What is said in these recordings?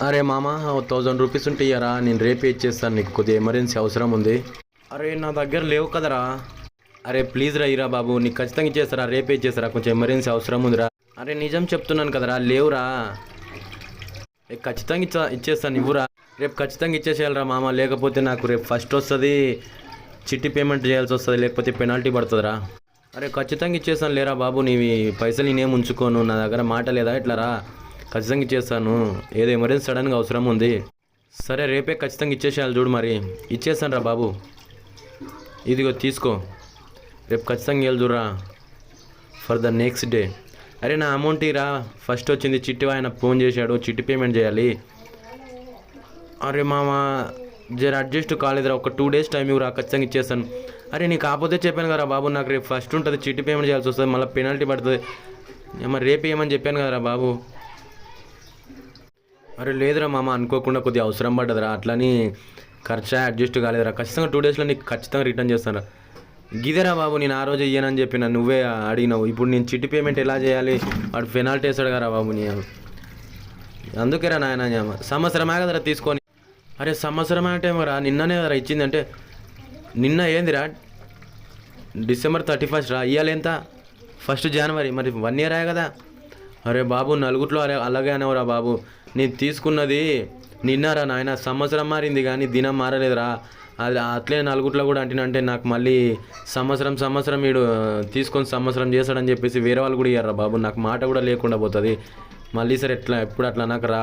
అరే మామ, 1000 రూపీస్ ఉంటే ఇయ్యరా, నేను రేపే ఇచ్చేస్తాను, నీకు కొద్దిగా ఎమర్జెన్సీ అవసరం ఉంది. అరే నా దగ్గర లేవు కదరా. అరే ప్లీజ్ రా ఇరా బాబు, నీకు ఖచ్చితంగా ఇచ్చేస్తారా, రేపే ఇచ్చేస్తారా, కొంచెం ఎమర్జెన్సీ అవసరం ఉందిరా. అరే నిజం చెప్తున్నాను కదరా, లేవురా. ఖచ్చితంగా ఇచ్చేస్తాను, ఇవ్వురా. రేపు ఖచ్చితంగా ఇచ్చేసేయాలరా మామ, లేకపోతే నాకు రేపు ఫస్ట్ వస్తుంది, చిట్టి పేమెంట్ చేయాల్సి వస్తుంది, లేకపోతే పెనాల్టీ పడుతుందిరా. అరే ఖచ్చితంగా ఇచ్చేస్తాను లేరా బాబు, నీవి పైసలు నేనేం ఉంచుకోను, నా దగ్గర మాట లేదా, ఇట్లా రా, ఖచ్చితంగా ఇచ్చేస్తాను, ఏదో ఎమర్జెన్సీ సడన్గా అవసరం ఉంది. సరే రేపే ఖచ్చితంగా ఇచ్చేసేయాలి చూడు, మరి ఇచ్చేస్తాను రా బాబు, ఇదిగో తీసుకో, రేపు ఖచ్చితంగా వెళ్ళి చూడరా ఫర్ ద నెక్స్ట్ డే. అరే నా అమౌంట్ ఇరా, ఫస్ట్ వచ్చింది చిట్టి, ఆయన ఫోన్ చేశాడు, చిట్టి పేమెంట్ చేయాలి. అరే మామ జర అడ్జస్ట్ కాలేదురా, ఒక 2 days టైం ఇవ్వరా, ఖచ్చితంగా ఇచ్చేస్తాను. అరే నీకు కాకపోతే చెప్పాను కదా బాబు, నాకు రేపు ఫస్ట్ ఉంటుంది, చిట్టి పేమెంట్ చేయాల్సి వస్తుంది, మళ్ళీ పెనాల్టీ పడుతుంది, మరి రేపు ఏమని చెప్పాను కదరా బాబు. అరే లేదురా మామ, అనుకోకుండా కొద్దిగా అవసరం పడ్డదిరా, అట్లని ఖర్చు అడ్జస్ట్ కాలేదురా, ఖచ్చితంగా 2 daysలో నీకు ఖచ్చితంగా రిటర్న్ చేస్తాను. గిదేరా బాబు, నేను ఆ రోజు ఇయ్యనని చెప్పిన, నువ్వే అడిగినావు, ఇప్పుడు నేను చిట్టి పేమెంట్ ఎలా చేయాలి, వాడు పెనాల్టీ వేస్తాడు కదా బాబు, నీ అందుకేరా నాయన, సంవత్సరమే కదరా తీసుకొని. అరే సంవత్సరం అంటే రా, నిన్ననే కదరా ఇచ్చిందంటే, నిన్న ఏందిరా December 31st రా, ఇయ్యాలి ఎంత 1st January, మరి 1 year కదా. అరే బాబు నలుగుట్లో అలాగే అనేవరా బాబు, నేను తీసుకున్నది నిన్నరా నాయన, సంవత్సరం మారింది కానీ దినం మారలేదురా, అది అట్లే నలుగుట్లో కూడా అంటే నాకు మళ్ళీ సంవత్సరం వీడు తీసుకొని సంవత్సరం చేస్తాడని చెప్పేసి వేరే వాళ్ళు కూడా ఇయ్యారా బాబు, నాకు మాట కూడా లేకుండా పోతుంది. మళ్ళీ సరే ఎట్లా ఎప్పుడు అట్లా నాకు రా,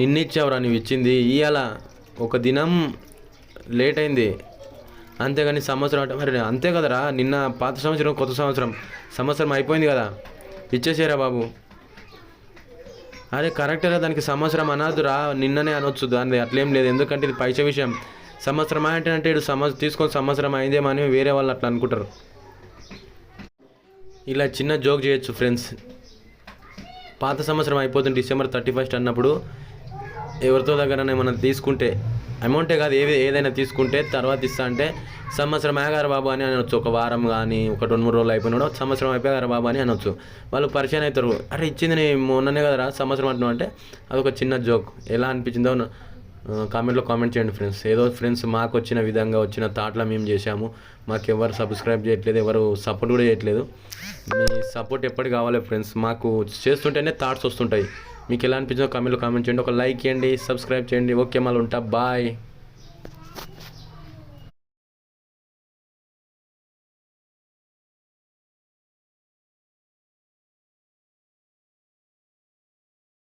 నిన్న ఇచ్చావురా, నువ్వు ఇచ్చింది ఇవాళ ఒక దినం లేట్ అయింది, అంతేగాని సంవత్సరం అంటే మరి అంతే కదరా, నిన్న పాత సంవత్సరం కొత్త సంవత్సరం అయిపోయింది కదా, ఇచ్చేసారా బాబు. అరే కరెక్టేరా, దానికి సంవత్సరం అనద్దురా, నిన్ననే అనొచ్చు, దాన్ని అట్లేం లేదు, ఎందుకంటే ఇది పైసా విషయం. సంవత్సరం అంటే ఇటు తీసుకొని సంవత్సరం అయిందేమో అని వేరే వాళ్ళు అట్లా అనుకుంటారు. ఇలా చిన్న జోక్ చేయొచ్చు ఫ్రెండ్స్. పాత సంవత్సరం అయిపోతుంది December 31st అన్నప్పుడు, ఎవరితో దగ్గర ఏమన్నా తీసుకుంటే, అమౌంటే కాదు ఏదైనా తీసుకుంటే తర్వాత ఇస్తా అంటే సంవత్సరం ఆగారు బాబు అని అనొచ్చు, ఒక వారం కానీ ఒక 2-3 రోజులు అయిపోయినా కూడా సంవత్సరం అయిపోయారు బాబు అని అనొచ్చు, వాళ్ళు పరిచయం అవుతారు. అరే ఇచ్చింది నేను మొన్ననే కదరా సంవత్సరం అంటున్నావు అంటే, అదొక చిన్న జోక్. ఎలా అనిపించిందో కామెంట్లో కామెంట్ చేయండి ఫ్రెండ్స్. ఏదో ఫ్రెండ్స్ మాకు వచ్చిన విధంగా వచ్చిన థాట్లో మేము చేసాము, మాకు ఎవరు సబ్స్క్రైబ్ చేయట్లేదు, ఎవరు సపోర్ట్ కూడా చేయట్లేదు. మీ సపోర్ట్ ఎప్పటికి కావాలి ఫ్రెండ్స్, మాకు చేస్తుంటేనే థాట్స్ వస్తుంటాయి. మీకు ఎలా అనిపించిందో కామెంట్లో కామెంట్ చేయండి, ఒక లైక్ చేయండి, సబ్స్క్రైబ్ చేయండి. ఓకే మళ్ళీ ఉంటా, బాయ్.